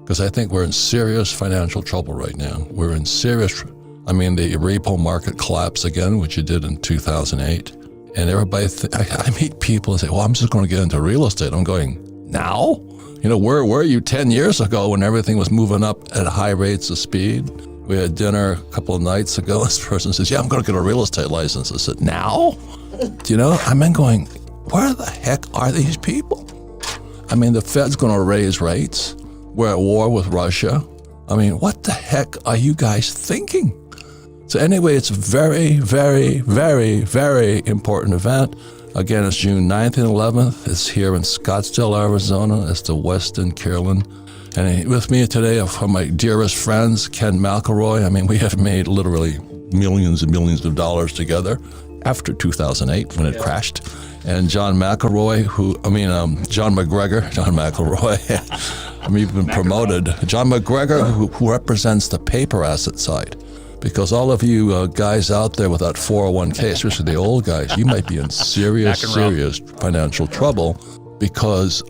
because I think we're in serious financial trouble right now. We're in serious, the repo market collapsed again, which it did in 2008. And everybody, I meet people and say, well, I'm just going to get into real estate. I'm going, now? Where were you 10 years ago when everything was moving up at high rates of speed? We had dinner a couple of nights ago. This person says, yeah, I'm going to get a real estate license. I said, now? I'm going, where the heck are these people? The Fed's going to raise rates. We're at war with Russia. What the heck are you guys thinking? So anyway, it's a very, very, very, very important event. Again, it's June 9th and 11th. It's here in Scottsdale, Arizona. It's the Western Carolyn. And with me today are my dearest friends, Ken McElroy. We have made literally millions and millions of dollars together after 2008 when it crashed. And John McElroy, John McGregor, John McElroy. We've been promoted. John McGregor, who represents the paper asset side. Because all of you guys out there with that 401k, especially the old guys, you might be in serious financial trouble because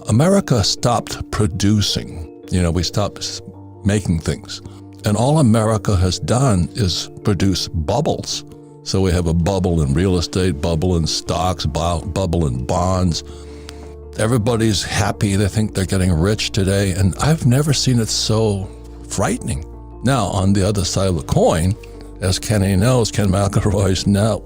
America stopped producing. We stopped making things. And all America has done is produce bubbles. So we have a bubble in real estate, bubble in stocks, bubble in bonds. Everybody's happy. They think they're getting rich today. And I've never seen it so frightening. Now, on the other side of the coin, as Kenny knows, Ken McElroy's now,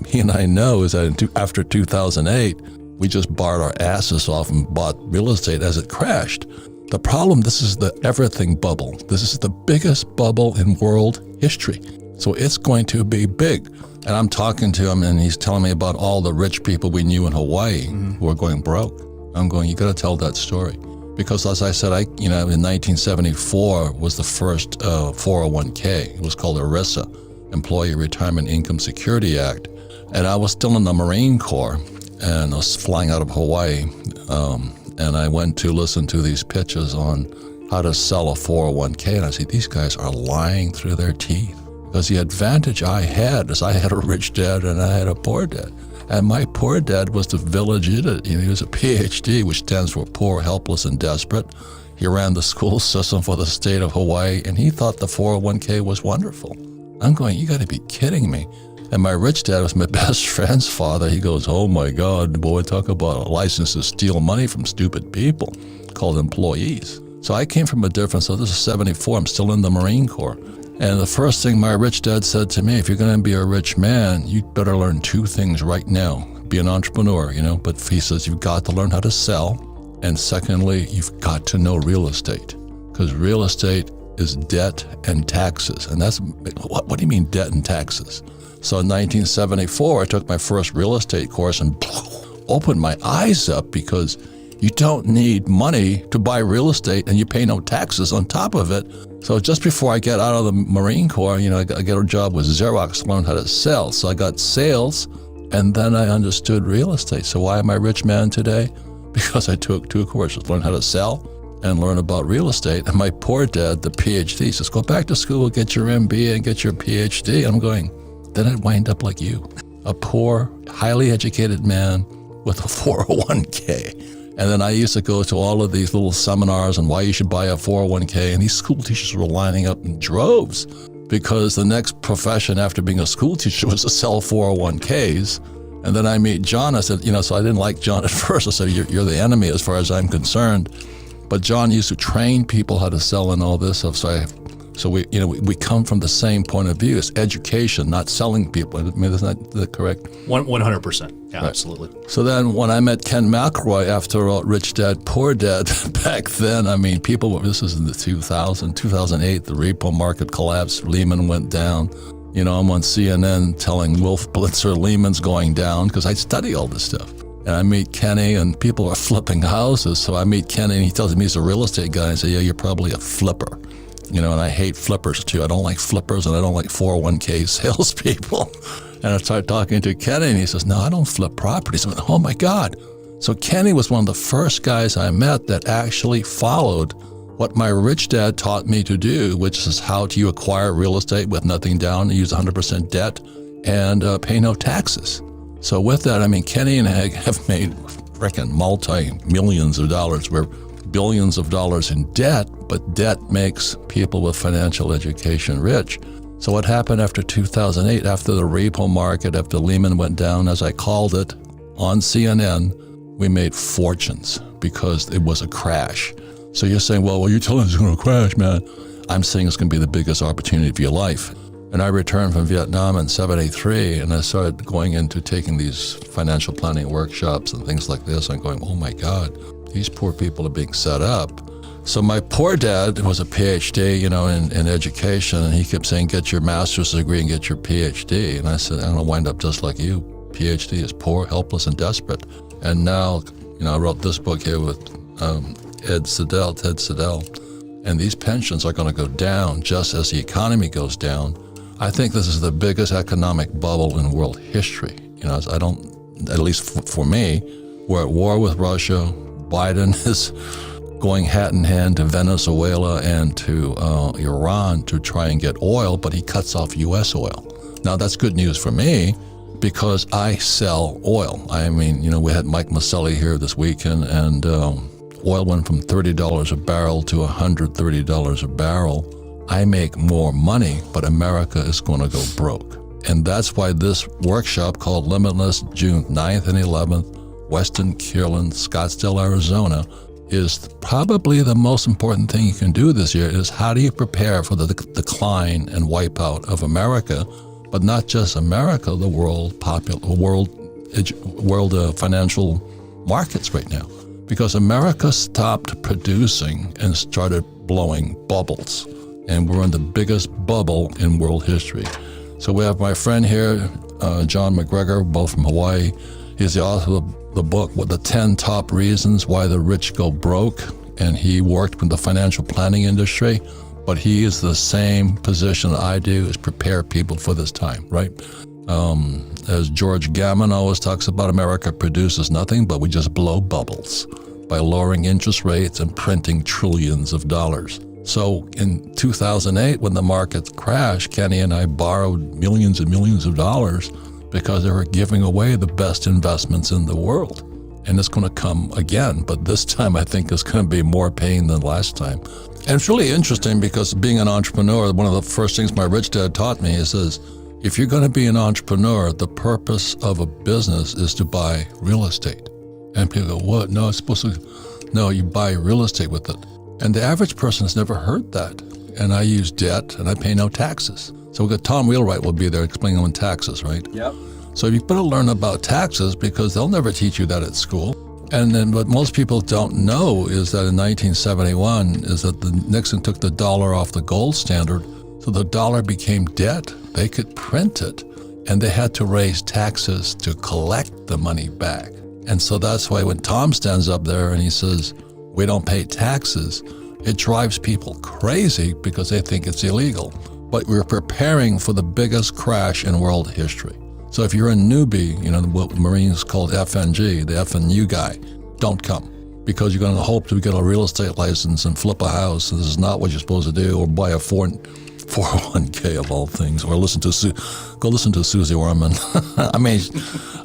he and I know is that after 2008, we just borrowed our asses off and bought real estate as it crashed. The problem, this is the everything bubble. This is the biggest bubble in world history. So it's going to be big. And I'm talking to him and he's telling me about all the rich people we knew in Hawaii who are going broke. I'm going, you got to tell that story. Because as I said, in 1974 was the first 401k. It was called ERISA, Employee Retirement Income Security Act. And I was still in the Marine Corps and I was flying out of Hawaii. And I went to listen to these pitches on how to sell a 401k. And I said, these guys are lying through their teeth. Because the advantage I had is I had a rich dad and I had a poor dad. And my poor dad was the village idiot. He was a PhD, which stands for poor, helpless, and desperate. He ran the school system for the state of Hawaii, and he thought the 401k was wonderful. I'm going, you got to be kidding me. And my rich dad was my best friend's father. He goes, oh my God, boy, talk about a license to steal money from stupid people called employees. So I came from a different, so this is 74, I'm still in the Marine Corps. And the first thing my rich dad said to me, if you're going to be a rich man, you better learn two things right now. Be an entrepreneur, But he says you've got to learn how to sell. And secondly, you've got to know real estate. Because real estate is debt and taxes. And that's, what do you mean debt and taxes? So in 1974, I took my first real estate course and opened my eyes up because you don't need money to buy real estate and you pay no taxes on top of it. So just before I get out of the Marine Corps, I get a job with Xerox to learn how to sell. So I got sales and then I understood real estate. So why am I a rich man today? Because I took two courses, learn how to sell and learn about real estate. And my poor dad, the PhD, says, go back to school, get your MBA and get your PhD. I'm going, then I'd wind up like you, a poor, highly educated man with a 401k. And then I used to go to all of these little seminars on why you should buy a 401k, and these school teachers were lining up in droves because the next profession after being a school teacher was to sell 401ks. And then I meet John. I said, so I didn't like John at first. I said, you're the enemy as far as I'm concerned. But John used to train people how to sell and all this stuff. So we come from the same point of view. It's education, not selling people. Isn't that correct? 100%. Yeah, right. Absolutely. So then when I met Ken McElroy, after all, Rich Dad, Poor Dad, back then, people, this is in the 2008, the repo market collapsed, Lehman went down. I'm on CNN telling Wolf Blitzer Lehman's going down because I study all this stuff. And I meet Kenny and people are flipping houses. So I meet Kenny and he tells me he's a real estate guy. I say, yeah, you're probably a flipper. And I hate flippers too. I don't like flippers and I don't like 401k salespeople. And I started talking to Kenny and he says, no, I don't flip properties. I went, oh my God. So Kenny was one of the first guys I met that actually followed what my rich dad taught me to do, which is how do you acquire real estate with nothing down, use 100% debt, and pay no taxes. So with that, Kenny and I have made freaking multi-millions of dollars. We're billions of dollars in debt, but debt makes people with financial education rich. So what happened after 2008, after the repo market, after Lehman went down, as I called it, on CNN, we made fortunes because it was a crash. So you're saying, well, you're telling us it's going to crash, man. I'm saying it's going to be the biggest opportunity of your life. And I returned from Vietnam in 73, and I started going into taking these financial planning workshops and things like this. I'm going, oh my God, these poor people are being set up. So my poor dad was a PhD, in education, and he kept saying, get your master's degree and get your PhD. And I said, I'm going to wind up just like you. PhD is poor, helpless, and desperate. And now, I wrote this book here with Ted Siddell, and these pensions are going to go down just as the economy goes down. I think this is the biggest economic bubble in world history. At least for me, we're at war with Russia. Biden is going hat in hand to Venezuela and to Iran to try and get oil, but he cuts off U.S. oil. Now, that's good news for me because I sell oil. I mean, we had Mike Maselli here this weekend, and oil went from $30 a barrel to $130 a barrel. I make more money, but America is going to go broke. And that's why this workshop called Limitless, June 9th and 11th, Weston Kierland, Scottsdale, Arizona, is probably the most important thing you can do this year is how do you prepare for the decline and wipeout of America, but not just America, the world financial markets right now. Because America stopped producing and started blowing bubbles. And we're in the biggest bubble in world history. So we have my friend here, John McGregor, both from Hawaii. He's the author of the book, the 10 top reasons why the rich go broke. And he worked with the financial planning industry, but he is the same position I do, is prepare people for this time, right? As George Gammon always talks about, America produces nothing, but we just blow bubbles by lowering interest rates and printing trillions of dollars. So in 2008, when the markets crashed, Kenny and I borrowed millions and millions of dollars because they were giving away the best investments in the world. And it's going to come again, but this time I think it's going to be more pain than last time. And it's really interesting because being an entrepreneur, one of the first things my rich dad taught me, he says, if you're going to be an entrepreneur, the purpose of a business is to buy real estate. And people go, what? No, it's supposed to, no, you buy real estate with it. And the average person has never heard that. And I use debt and I pay no taxes. So we've got Tom Wheelwright will be there explaining on taxes, right? Yep. So you better learn about taxes because they'll never teach you that at school. And then what most people don't know is that in 1971 is that Nixon took the dollar off the gold standard. So the dollar became debt. They could print it and they had to raise taxes to collect the money back. And so that's why when Tom stands up there and he says, we don't pay taxes, it drives people crazy because they think it's illegal. But we're preparing for the biggest crash in world history. So if you're a newbie, what Marines called FNG, the FNU guy, don't come because you're going to hope to get a real estate license and flip a house. This is not what you're supposed to do, or buy a 401k of all things, or go listen to Susie Orman. I mean,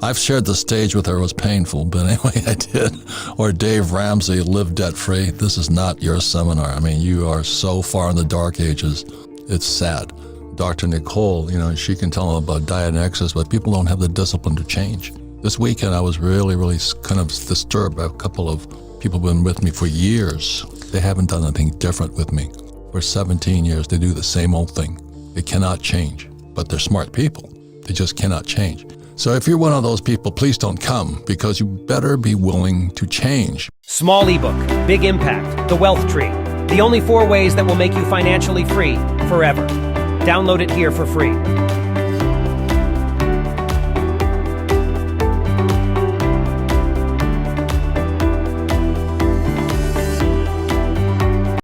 I've shared the stage with her. It was painful, but anyway, I did. Or Dave Ramsey, Live Debt Free. This is not your seminar. I mean, you are so far in the dark ages. It's sad. Dr. Nicole, she can tell them about diet and exercise, but people don't have the discipline to change. This weekend, I was really, really kind of disturbed by a couple of people who've been with me for years. They haven't done anything different with me. For 17 years, they do the same old thing. They cannot change, but they're smart people. They just cannot change. So if you're one of those people, please don't come because you better be willing to change. Small ebook, big impact, the wealth tree. The only 4 ways that will make you financially free forever. Download it here for free.